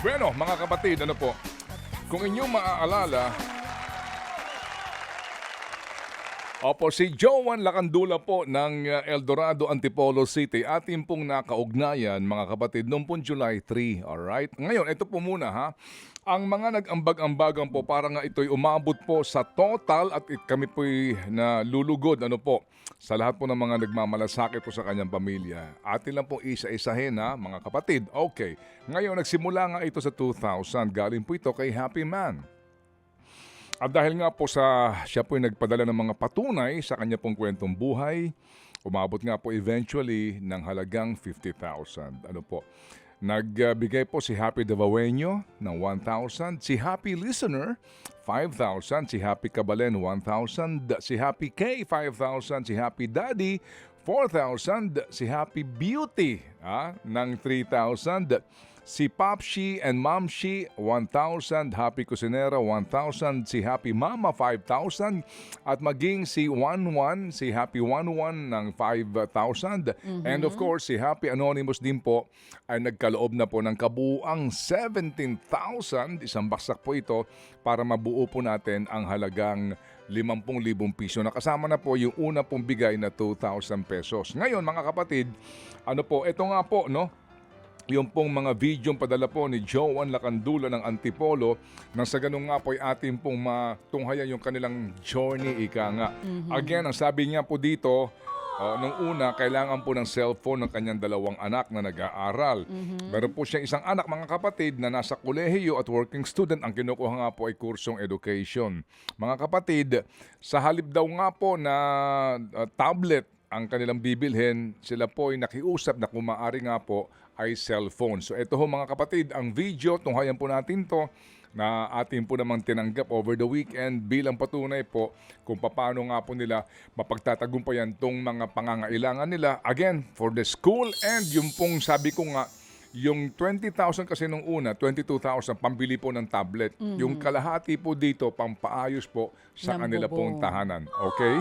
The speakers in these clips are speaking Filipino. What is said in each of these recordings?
Bueno, mga kapatid, ano po, kung inyong maaalala, opo, si Joan Lacandula po ng Eldorado, Antipolo City. Atin pong nakaugnayan, mga kapatid, noong pong July 3. Alright? Ngayon, ito po muna ha. Ang mga nag-ambag-ambagan po, para nga ito'y umabot po sa total at kami po'y nalulugod, ano po, sa lahat po ng mga nagmamalasakit po sa kanyang pamilya. Atin lang po isa-isahin ha, mga kapatid. Okay. Ngayon, nagsimula nga ito sa 2,000. Galing po ito kay Happy Man. At dahil nga po siya po nagpadala ng mga patunay sa kanya pong kwentong buhay, umabot nga po eventually ng halagang 50,000. Ano po? Nagbigay po si Happy Davaoenyo ng 1,000, si Happy Listener 5,000, si Happy Kabalen 1,000, si Happy K 5,000, si Happy Daddy 4,000, si Happy Beauty ng 3,000, si Popshi and Momshi 1,000, Happy Kusinera 1,000, si Happy Mama 5,000, at maging si si Happy 11 ng 5,000. And of course, si Happy Anonymous din po ay nagkaloob na po ng kabuuang 17,000. Isang baksak po ito para mabuo po natin ang halagang 50,000 piso. Nakasama na po yung una pong bigay na 2,000 pesos. Ngayon mga kapatid, ano po, ito nga po, no? Yung pong mga video padala po ni Joan Lacandula ng Antipolo, nang sa ganun nga po ay atin pong matunghayan yung kanilang journey, ika nga. Again, ang sabi niya po dito, nung una, kailangan po ng cellphone ng kanyang dalawang anak na nag-aaral. Meron po siyang isang anak, mga kapatid, na nasa kolehiyo at working student. Ang kinukuha nga po ay kursong education. Mga kapatid, sa halip daw nga po na tablet ang kanilang bibilhin, sila po ay nakiusap na kung maaari nga po ay cellphone. So ito ho mga kapatid, ang video, tunghayan po natin to na atin po namang tinanggap over the weekend bilang patunay po kung paano nga po nila mapagtatagumpayan tong mga pangangailangan nila. Again, for the school, and yung pong sabi ko nga, yung 20,000 kasi nung una, 22,000 pambili po ng tablet. Yung kalahati po dito, pampaayos po sa kanila pong tahanan. Okay?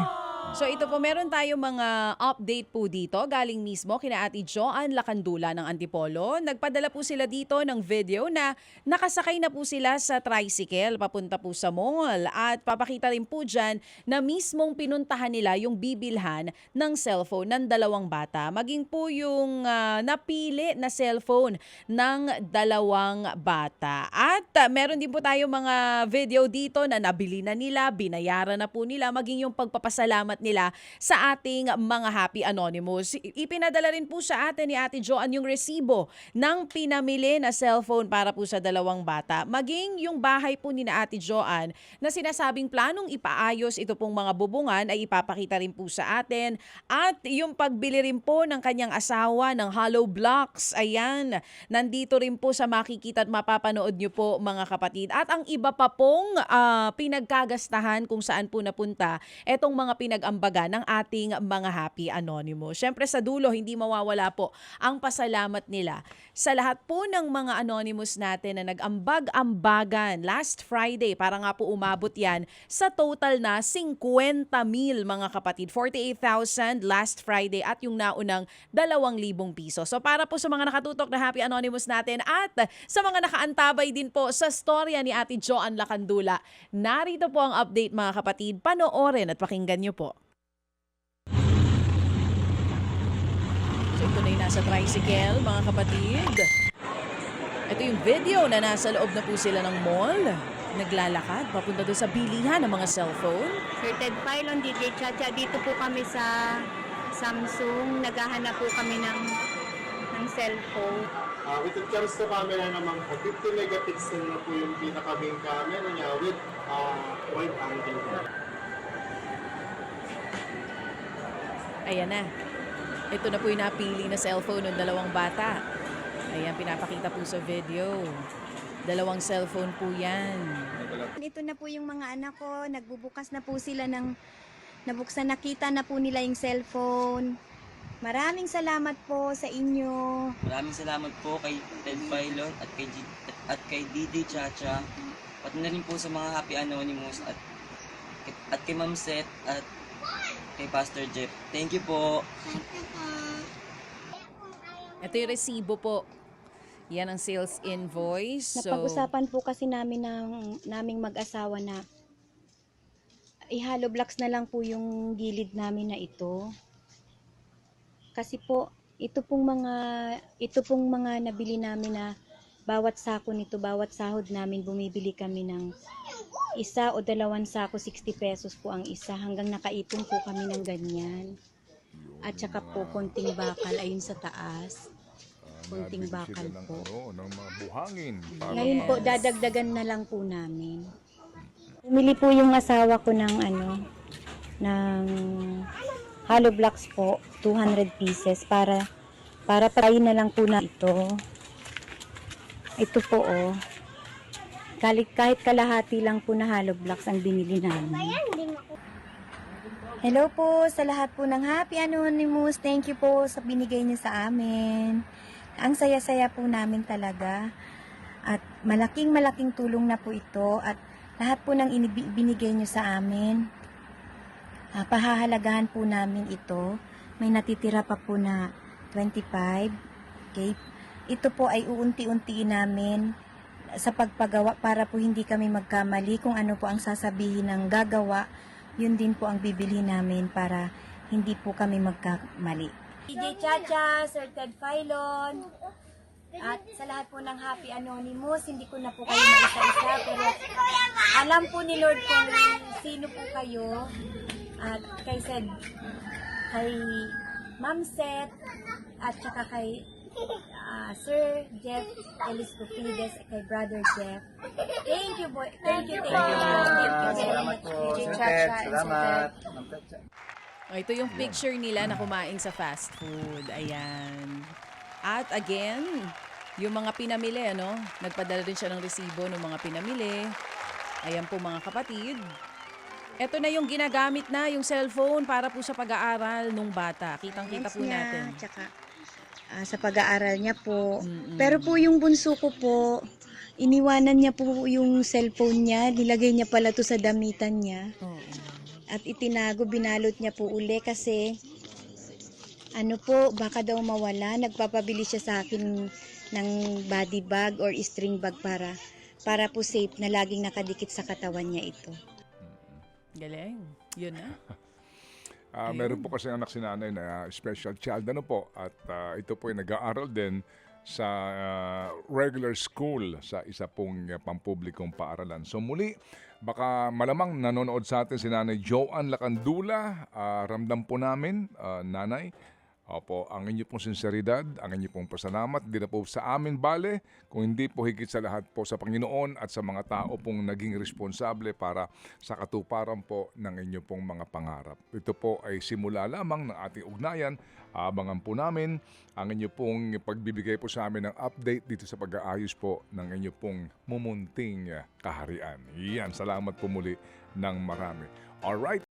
So ito po, meron tayong mga update po dito galing mismo kina Ate Joan Lacandula ng Antipolo. Nagpadala po sila dito ng video na nakasakay na po sila sa tricycle papunta po sa mall. At papakita rin po dyan na mismong pinuntahan nila yung bibilhan ng cellphone ng dalawang bata. Maging po yung napili na cellphone ng dalawang bata. At meron din po tayong mga video dito na nabili na nila, binayaran na po nila, maging yung pagpapasalamat nila sa ating mga Happy Anonymous. Ipinadala rin po sa atin ni Ate Joan yung resibo ng pinamili na cellphone para po sa dalawang bata. Maging yung bahay po ni na Ate Joan na sinasabing planong ipaayos ito pong mga bubungan ay ipapakita rin po sa atin. At yung pagbili rin po ng kanyang asawa ng hollow blocks, ayan, nandito rin po sa makikita at mapapanood nyo po mga kapatid. At ang iba pa pong pinagkagastahan kung saan po napunta etong mga pinag-ambaga ng ating mga Happy Anonymous. Siyempre sa dulo, hindi mawawala po ang pasalamat nila sa lahat po ng mga Anonymous natin na nag-ambag-ambagan last Friday. Para nga po umabot yan sa total na 50,000 mga kapatid. 48,000 last Friday at yung naunang 2,000 piso. So para po sa mga nakatutok na Happy Anonymous natin at sa mga nakaantabay din po sa storya ni Ate Joan Lacandula, narito po ang update mga kapatid. Panoorin at pakinggan nyo po. So ito na yung nasa tricycle mga kapatid. Ito yung video na nasa loob na po sila ng mall. Naglalakad papunta doon sa bilihan ng mga cellphone. Sir Ted Filon, DJ Chacha, dito po kami sa Samsung. Naghahanap po kami ng cellphone. With it comes to camera naman po, 50 megapixel na po yung pinaka-main camera niya with wide angle. Ayan na. Ito na po yung napili na cellphone ng dalawang bata. Ayan, pinapakita po sa video. Dalawang cellphone po yan. Ito na po yung mga anak ko. Nagbubukas na po sila ng nabuksan, nakita na po nila yung cellphone. Maraming salamat po sa inyo. Maraming salamat po kay Ted Filon at kay DJ Chacha. Pati na rin po sa mga Happy Anonymous at kay Ma'am Seth at kay Pastor Jeff. Thank you po. Ito yung resibo po. Yan ang sales invoice. So, Napag-usapan po kasi namin naming mag-asawa na ihalo blocks na lang po yung gilid namin na ito. Kasi po, ito pong mga nabili namin na bawat sako nito, bawat sahod namin, bumibili kami ng 1 o 2 sako, 60 pesos po ang isa, hanggang nakaipon po kami ng ganyan. At saka po, konting bakal ayun sa taas. Konting Nabili bakal sila ng, po. ng mga buhangin. Para Ngayon po, dadagdagan na lang po namin. Bumili po yung asawa ko ng ng hollow blocks po, 200 pieces para try na lang po na ito. Ito po kahit kalahati lang po na hollow blocks ang binili namin. Hello po sa lahat po ng Happy Anonymous. Thank you po sa binigay niyo sa amin. Ang saya-saya po namin talaga. At malaking tulong na po ito. At lahat po ng binigay niyo sa amin, pahahalagahan po namin ito. May natitira pa po na 25. Okay? Ito po ay uunti-untiin namin sa pagpagawa para po hindi kami magkamali. Kung ano po ang sasabihin ng gagawa, yun din po ang bibili namin para hindi po kami magkamali. DJ Chacha, Sir Ted Filon, at sa lahat po ng Happy Anonymous, hindi ko na po kayo maisa-isa, pero alam po ni Lord kung sino po kayo. At kay Ma'am Seth, at saka kay Sir Jeff Eliscopides, kay Brother Jeff. Thank you, boy. Thank you. Salamat po, Sir Ted. Salamat. ito yung picture nila na kumain sa fast food. Ayan. At again, yung mga pinamili, nagpadala rin siya ng resibo ng mga pinamili. Ayan po mga kapatid. Ito na yung ginagamit na, yung cellphone para po sa pag-aaral nung bata. Kitang-kita po natin. Tsaka sa pag-aaral niya po. Pero po yung bunso ko po, iniwanan niya po yung cellphone niya, nilagay niya pala to sa damitan niya. Oo. At itinago, binalot niya po uli kasi baka daw mawala. Nagpapabili siya sa akin ng body bag or string bag para po safe na laging nakadikit sa katawan niya ito. Galing. Yun na. Meron po kasi anak si nanay na special child at ito po ay nag-aaral din sa regular school sa isa pong pampublikong paaralan. So muli, baka malamang nanonood sa atin si Nanay Joanne Lacandula. Ramdam po namin, Nanay, opo, ang inyo pong sinseridad, ang inyo pong pasalamat, di na po sa amin bale, kung hindi po higit sa lahat po sa Panginoon at sa mga tao pong naging responsable para sa katuparan po ng inyo pong mga pangarap. Ito po ay simula lamang ng ating ugnayan. Abangan po namin ang inyo pong pagbibigay po sa amin ng update dito sa pag-aayos po ng inyo pong mumunting kaharian. Yan, salamat po muli ng marami. Alright.